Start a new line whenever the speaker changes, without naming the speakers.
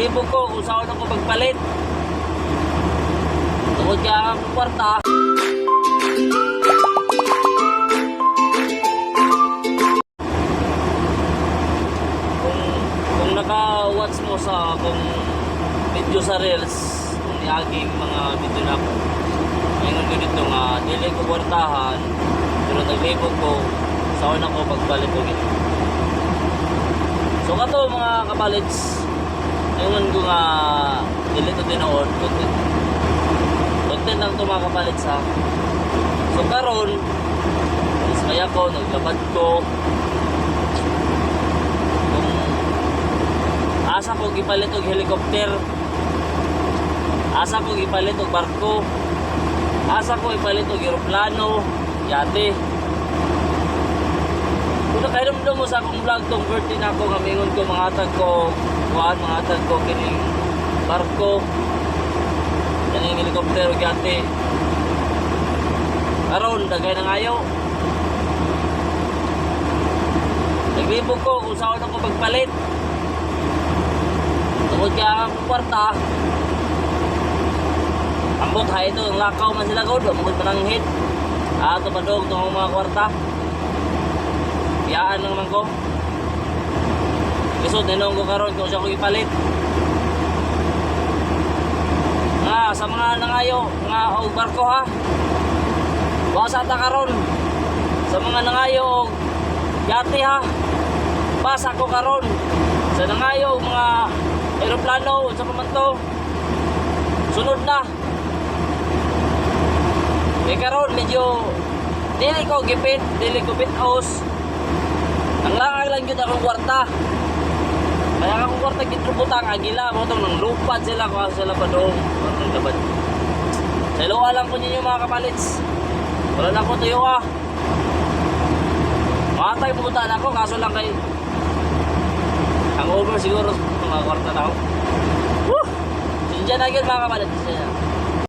Naglibog ko kung saan ako magpalit. Tungkol kaya ang kwarta. Kung naka-watch mo sa kung video sa Reels, kung iaging mga video na ko, ngayon ko dito nga, dili ko kwartahan, pero naglibog ko saan ako magpalit ko gito. So kato mga kapalits, ngayon ko nga dili to tinood content lang to mga kapalits ha. So karon ismaya ko, naglabad ko kung asa ko gipalit og helicopter, asa ko gipalit og barko, asa ko ipalit og eroplano, yate. Kung nakairamdam mo sa akong vlog tong birthday na ako, ngamingon ko mga atag ko kining barko, kining helicopter o yate. Karon dagay nang ayaw. Naglibog ko kung saan ako magpalit. Tungkol kaya ang kwarta. Ambot ha ito, ang lakaw man sila ko, ambot mananghit. Ato pa doon itong mga kwarta. Biyaan naman ko. Isod, ninong ko karon kung siya ko ipalit. Nga, sa mga nangayo, nga o barko ha. Wasa ta karon. Sa mga nangayo, yate ha. Basa ko karon. Sa nangayo, mga aeroplano, sa pamanto. Sunod na. Eh karon medyo dili ko gipit, dili ko pitos. Ang langay lang yun akong kwarta. Kaya akong kwarta gitrubutang agila mo itong nang lupad sila kung sila pa doon. Sa iluwa lang po ninyo mga kapalits. Wala na ko tuyo ah. Matay pumunta na ako kaso lang kay hangover siguro mga kwarta na ako. Woo! Sindihan na yun mga kapalits.